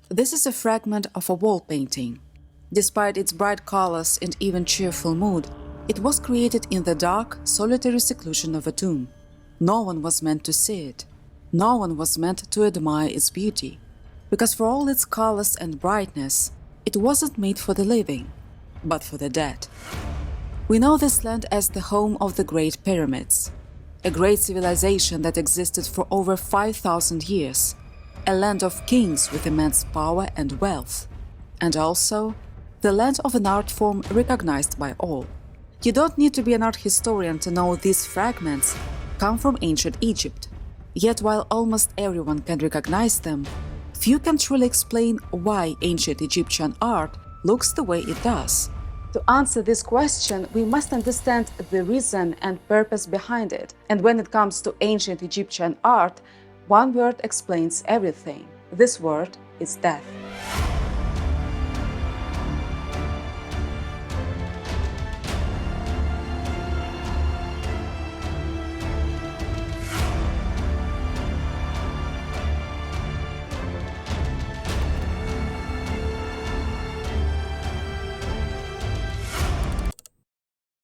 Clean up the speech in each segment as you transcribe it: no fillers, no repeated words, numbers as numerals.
This is a fragment of a wall painting. Despite its bright colors and even cheerful mood, it was created in the dark, solitary seclusion of a tomb. No one was meant to see it. No one was meant to admire its beauty. Because for all its colors and brightness, it wasn't made for the living, but for the dead. We know this land as the home of the Great Pyramids, a great civilization that existed for over 5,000 years, a land of kings with immense power and wealth, and also the land of an art form recognized by all. You don't need to be an art historian to know these fragments come from ancient Egypt. Yet while almost everyone can recognize them, few can truly explain why ancient Egyptian art looks the way it does. To answer this question, we must understand the reason and purpose behind it. And when it comes to ancient Egyptian art, one word explains everything. This word is death.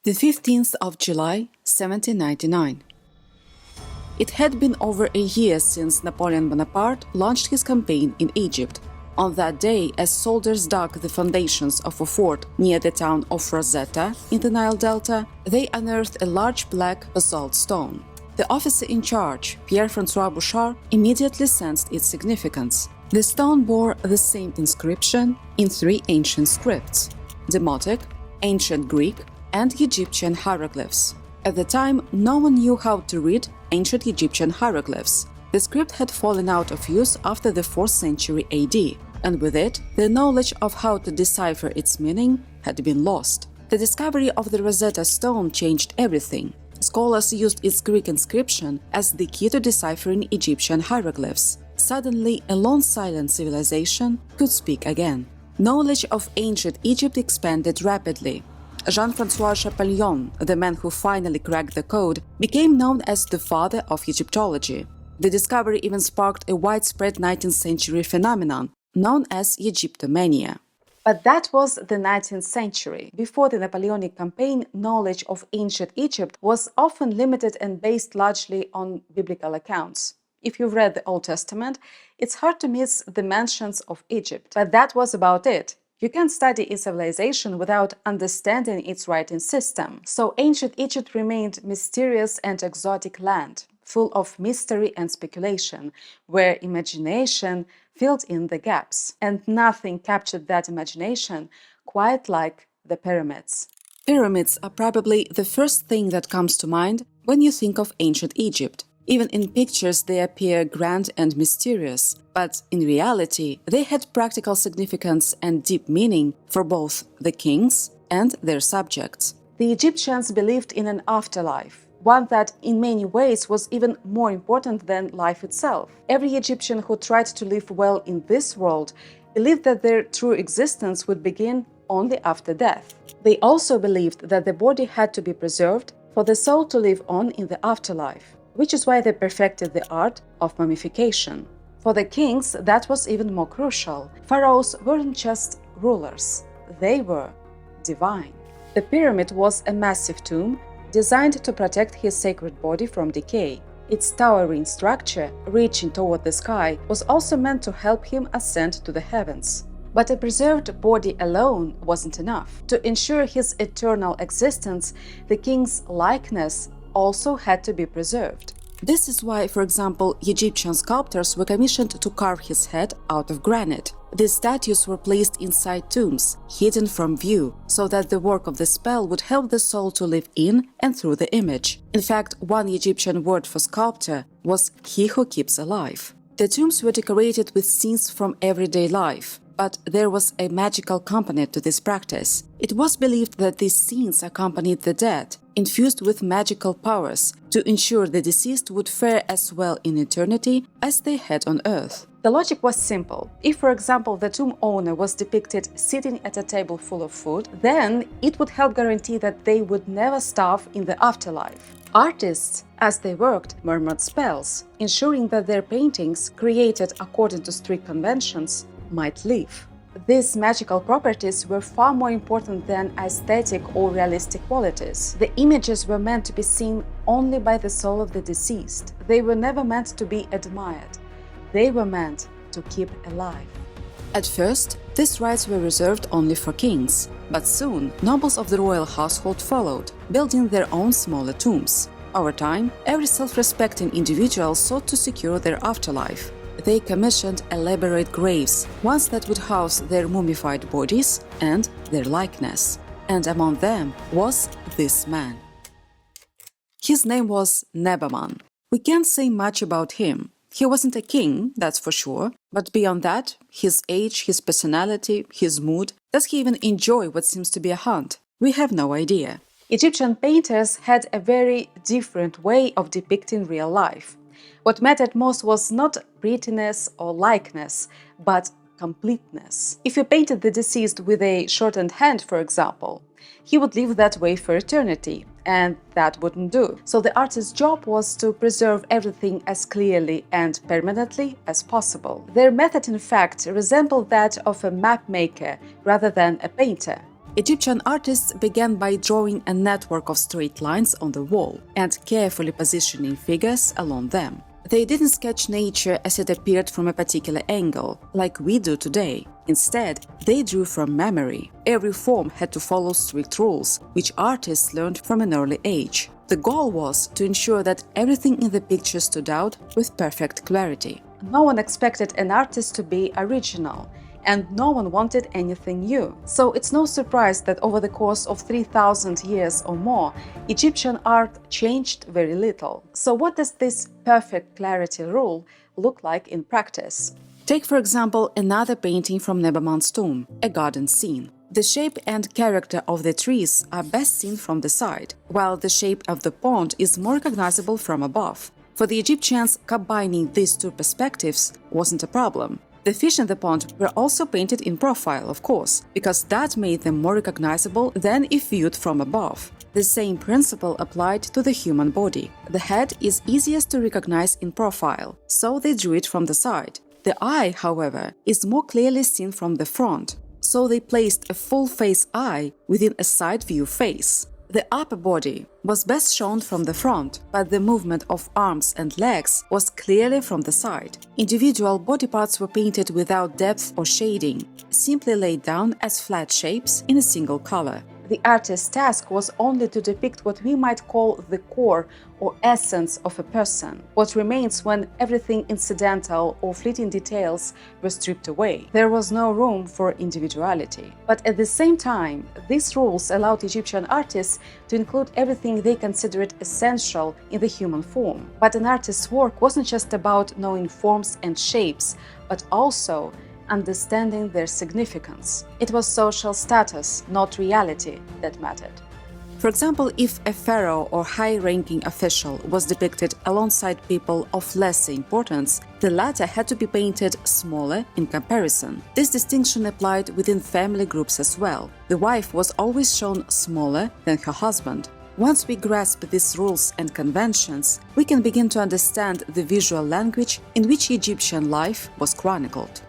The 15th of July, 1799. It had been over a year since Napoleon Bonaparte launched his campaign in Egypt. On that day, as soldiers dug the foundations of a fort near the town of Rosetta in the Nile Delta, they unearthed a large black basalt stone. The officer in charge, Pierre-François Bouchard, immediately sensed its significance. The stone bore the same inscription in three ancient scripts: Demotic, Ancient Greek, and Egyptian hieroglyphs. At the time, no one knew how to read ancient Egyptian hieroglyphs. The script had fallen out of use after the 4th century AD, and with it, the knowledge of how to decipher its meaning had been lost. The discovery of the Rosetta Stone changed everything. Scholars used its Greek inscription as the key to deciphering Egyptian hieroglyphs. Suddenly, a long-silent civilization could speak again. Knowledge of ancient Egypt expanded rapidly. Jean-François Champollion, the man who finally cracked the code, became known as the father of Egyptology. The discovery even sparked a widespread 19th century phenomenon known as Egyptomania. But that was the 19th century. Before the Napoleonic campaign, knowledge of ancient Egypt was often limited and based largely on biblical accounts. If you've read the Old Testament, it's hard to miss the mentions of Egypt. But that was about it. You can't study a civilization without understanding its writing system. So ancient Egypt remained mysterious and exotic land, full of mystery and speculation, where imagination filled in the gaps. And nothing captured that imagination quite like the pyramids. Pyramids are probably the first thing that comes to mind when you think of ancient Egypt. Even in pictures, they appear grand and mysterious, but in reality, they had practical significance and deep meaning for both the kings and their subjects. The Egyptians believed in an afterlife, one that in many ways was even more important than life itself. Every Egyptian who tried to live well in this world believed that their true existence would begin only after death. They also believed that the body had to be preserved for the soul to live on in the afterlife, which is why they perfected the art of mummification. For the kings, that was even more crucial. Pharaohs weren't just rulers, they were divine. The pyramid was a massive tomb designed to protect his sacred body from decay. Its towering structure, reaching toward the sky, was also meant to help him ascend to the heavens. But a preserved body alone wasn't enough. To ensure his eternal existence, the king's likeness also had to be preserved. This is why, for example, Egyptian sculptors were commissioned to carve his head out of granite. These statues were placed inside tombs, hidden from view, so that the work of the spell would help the soul to live in and through the image. In fact, one Egyptian word for sculptor was "he who keeps alive." The tombs were decorated with scenes from everyday life. But there was a magical component to this practice. It was believed that these scenes accompanied the dead, infused with magical powers, to ensure the deceased would fare as well in eternity as they had on earth. The logic was simple. If, for example, the tomb owner was depicted sitting at a table full of food, then it would help guarantee that they would never starve in the afterlife. Artists, as they worked, murmured spells, ensuring that their paintings, created according to strict conventions, might live. These magical properties were far more important than aesthetic or realistic qualities. The images were meant to be seen only by the soul of the deceased. They were never meant to be admired. They were meant to keep alive. At first, these rites were reserved only for kings, but soon nobles of the royal household followed, building their own smaller tombs. Over time, every self-respecting individual sought to secure their afterlife. They commissioned elaborate graves, ones that would house their mummified bodies and their likeness. And among them was this man. His name was Nebaman. We can't say much about him. He wasn't a king, that's for sure, but beyond that, his age, his personality, his mood, does he even enjoy what seems to be a hunt? We have no idea. Egyptian painters had a very different way of depicting real life. What mattered most was not prettiness or likeness, but completeness. If you painted the deceased with a shortened hand, for example, he would live that way for eternity, and that wouldn't do. So the artist's job was to preserve everything as clearly and permanently as possible. Their method, in fact, resembled that of a map maker rather than a painter. Egyptian artists began by drawing a network of straight lines on the wall and carefully positioning figures along them. They didn't sketch nature as it appeared from a particular angle, like we do today. Instead, they drew from memory. Every form had to follow strict rules, which artists learned from an early age. The goal was to ensure that everything in the picture stood out with perfect clarity. No one expected an artist to be original, and no one wanted anything new. So it's no surprise that over the course of 3,000 years or more, Egyptian art changed very little. So what does this perfect clarity rule look like in practice? Take, for example, another painting from Nebaman's tomb, a garden scene. The shape and character of the trees are best seen from the side, while the shape of the pond is more recognizable from above. For the Egyptians, combining these two perspectives wasn't a problem. The fish in the pond were also painted in profile, of course, because that made them more recognizable than if viewed from above. The same principle applied to the human body. The head is easiest to recognize in profile, so they drew it from the side. The eye, however, is more clearly seen from the front, so they placed a full-face eye within a side-view face. The upper body was best shown from the front, but the movement of arms and legs was clearly from the side. Individual body parts were painted without depth or shading, simply laid down as flat shapes in a single color. The artist's task was only to depict what we might call the core or essence of a person, what remains when everything incidental or fleeting details were stripped away. There was no room for individuality. But at the same time, these rules allowed Egyptian artists to include everything they considered essential in the human form. But an artist's work wasn't just about knowing forms and shapes, but also understanding their significance. It was social status, not reality, that mattered. For example, if a pharaoh or high-ranking official was depicted alongside people of lesser importance, the latter had to be painted smaller in comparison. This distinction applied within family groups as well. The wife was always shown smaller than her husband. Once we grasp these rules and conventions, we can begin to understand the visual language in which Egyptian life was chronicled.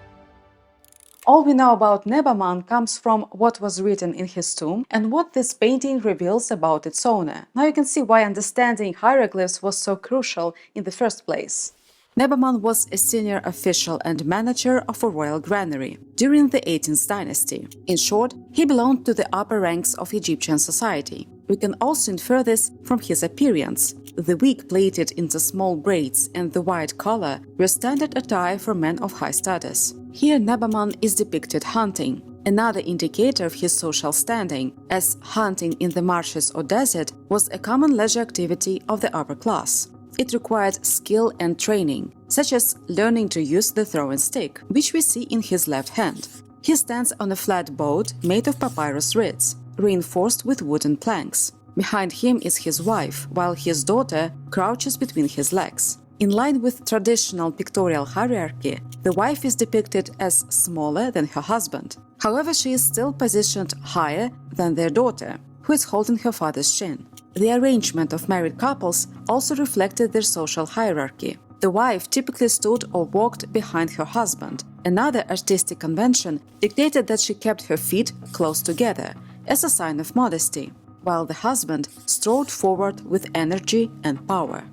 All we know about Nebaman comes from what was written in his tomb and what this painting reveals about its owner. Now you can see why understanding hieroglyphs was so crucial in the first place. Nebaman was a senior official and manager of a royal granary during the 18th dynasty. In short, he belonged to the upper ranks of Egyptian society. We can also infer this from his appearance. The wig plaited into small braids and the white collar were standard attire for men of high status. Here Nebaman is depicted hunting, another indicator of his social standing, as hunting in the marshes or desert was a common leisure activity of the upper class. It required skill and training, such as learning to use the throwing stick, which we see in his left hand. He stands on a flat boat made of papyrus reeds, reinforced with wooden planks. Behind him is his wife, while his daughter crouches between his legs. In line with traditional pictorial hierarchy, the wife is depicted as smaller than her husband. However, she is still positioned higher than their daughter, who is holding her father's chin. The arrangement of married couples also reflected their social hierarchy. The wife typically stood or walked behind her husband. Another artistic convention dictated that she kept her feet close together as a sign of modesty, while the husband strode forward with energy and power.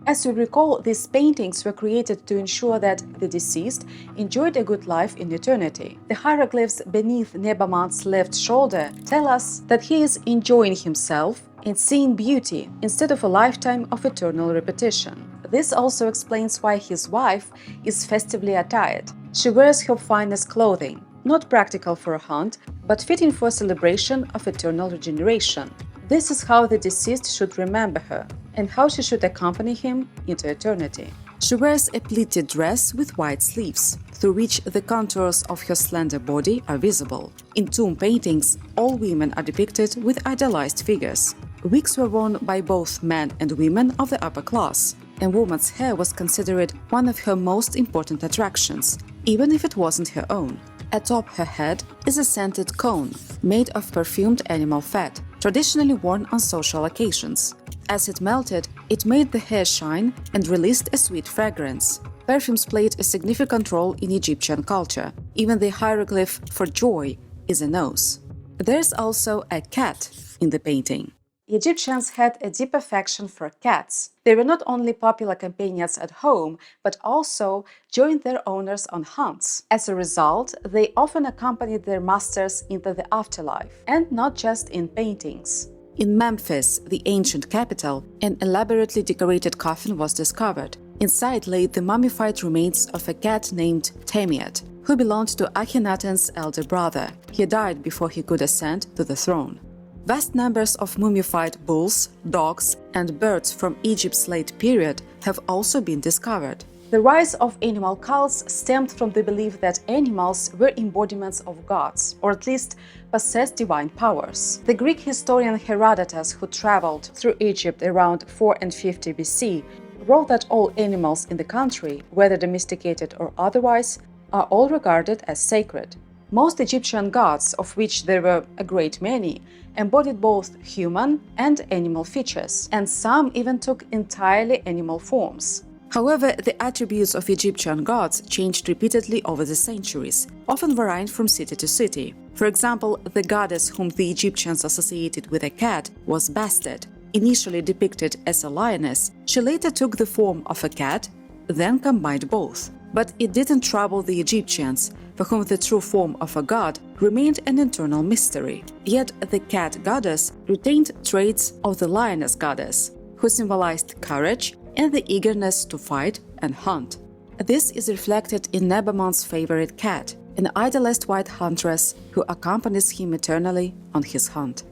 As you recall, these paintings were created to ensure that the deceased enjoyed a good life in eternity. The hieroglyphs beneath Nebamon's left shoulder tell us that he is enjoying himself and seeing beauty instead of a lifetime of eternal repetition. This also explains why his wife is festively attired. She wears her finest clothing, not practical for a hunt, but fitting for a celebration of eternal regeneration. This is how the deceased should remember her, and how she should accompany him into eternity. She wears a pleated dress with wide sleeves, through which the contours of her slender body are visible. In tomb paintings, all women are depicted with idealized figures. Wigs were worn by both men and women of the upper class. A woman's hair was considered one of her most important attractions, even if it wasn't her own. Atop her head is a scented cone made of perfumed animal fat, traditionally worn on social occasions. As it melted, it made the hair shine and released a sweet fragrance. Perfumes played a significant role in Egyptian culture. Even the hieroglyph for joy is a nose. There's also a cat in the painting. Egyptians had a deep affection for cats. They were not only popular companions at home, but also joined their owners on hunts. As a result, they often accompanied their masters into the afterlife, and not just in paintings. In Memphis, the ancient capital, an elaborately decorated coffin was discovered. Inside lay the mummified remains of a cat named Tamiat, who belonged to Akhenaten's elder brother. He died before he could ascend to the throne. Vast numbers of mummified bulls, dogs, and birds from Egypt's late period have also been discovered. The rise of animal cults stemmed from the belief that animals were embodiments of gods, or at least possessed divine powers. The Greek historian Herodotus, who traveled through Egypt around 4 and 50 BC, wrote that all animals in the country, whether domesticated or otherwise, are all regarded as sacred. Most Egyptian gods, of which there were a great many, embodied both human and animal features, and some even took entirely animal forms. However, the attributes of Egyptian gods changed repeatedly over the centuries, often varying from city to city. For example, the goddess whom the Egyptians associated with a cat was Bastet. Initially depicted as a lioness, she later took the form of a cat, then combined both. But it didn't trouble the Egyptians, for whom the true form of a god remained an internal mystery. Yet the cat goddess retained traits of the lioness goddess, who symbolized courage and the eagerness to fight and hunt. This is reflected in Nebamon's favorite cat, an idolized white huntress who accompanies him eternally on his hunt.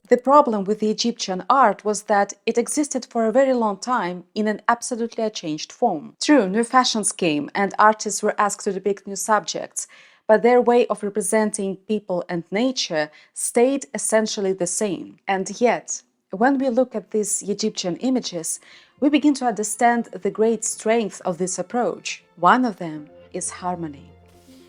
The problem with the Egyptian art was that it existed for a very long time in an absolutely unchanged form. True, new fashions came and artists were asked to depict new subjects, but their way of representing people and nature stayed essentially the same. And yet, when we look at these Egyptian images, we begin to understand the great strength of this approach. One of them is harmony.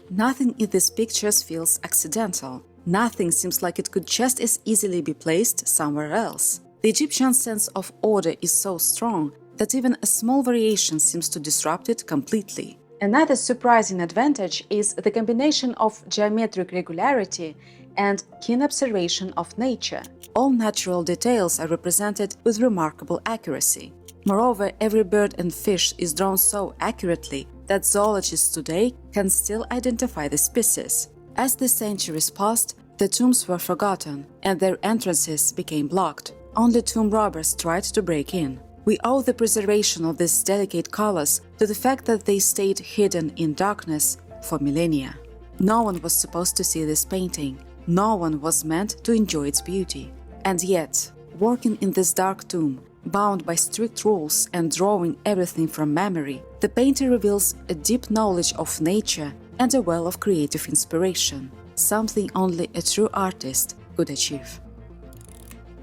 Nothing in these pictures feels accidental. Nothing seems like it could just as easily be placed somewhere else. The Egyptian sense of order is so strong that even a small variation seems to disrupt it completely. Another surprising advantage is the combination of geometric regularity and keen observation of nature. All natural details are represented with remarkable accuracy. Moreover, every bird and fish is drawn so accurately that zoologists today can still identify the species. As the centuries passed, the tombs were forgotten and their entrances became blocked. Only tomb robbers tried to break in. We owe the preservation of these delicate colors to the fact that they stayed hidden in darkness for millennia. No one was supposed to see this painting. No one was meant to enjoy its beauty. And yet, working in this dark tomb, bound by strict rules and drawing everything from memory, the painter reveals a deep knowledge of nature and a well of creative inspiration, something only a true artist could achieve.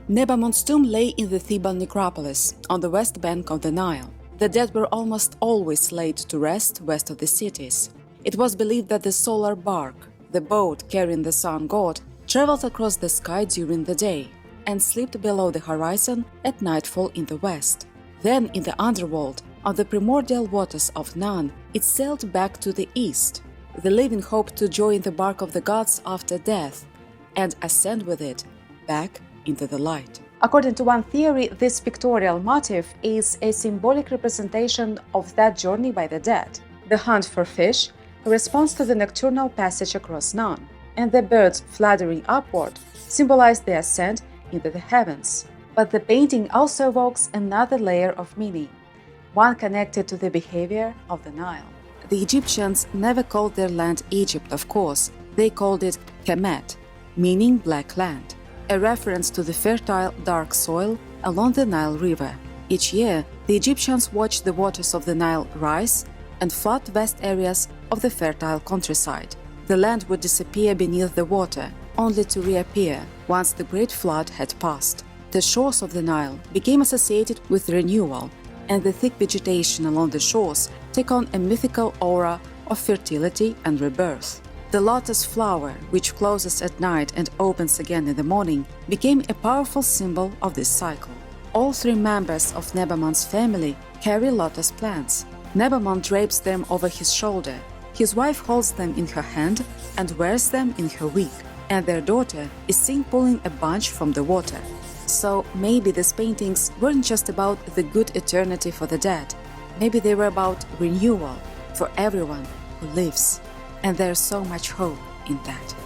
Nebamon's tomb lay in the Theban necropolis on the west bank of the Nile. The dead were almost always laid to rest west of the cities. It was believed that the solar bark, the boat carrying the sun god, traveled across the sky during the day and slipped below the horizon at nightfall in the west. Then, in the underworld, On the primordial waters of none, it sailed back to the east. The living hoped to join the bark of the gods after death and ascend with it back into the light. According to one theory, this pictorial motif is a symbolic representation of that journey by the dead. The hunt for fish corresponds to the nocturnal passage across none, and the birds fluttering upward symbolize the ascent into the heavens. But the painting also evokes another layer of meaning, one connected to the behavior of the Nile. The Egyptians never called their land Egypt, of course. They called it Kemet, meaning black land, a reference to the fertile, dark soil along the Nile River. Each year, the Egyptians watched the waters of the Nile rise and flood vast areas of the fertile countryside. The land would disappear beneath the water, only to reappear once the great flood had passed. The shores of the Nile became associated with renewal, and the thick vegetation along the shores take on a mythical aura of fertility and rebirth. The lotus flower, which closes at night and opens again in the morning, became a powerful symbol of this cycle. All three members of Nebamon's family carry lotus plants. Nebamon drapes them over his shoulder. His wife holds them in her hand and wears them in her wig, and their daughter is seen pulling a bunch from the water. So maybe these paintings weren't just about the good eternity for the dead. Maybe they were about renewal for everyone who lives. And there's so much hope in that.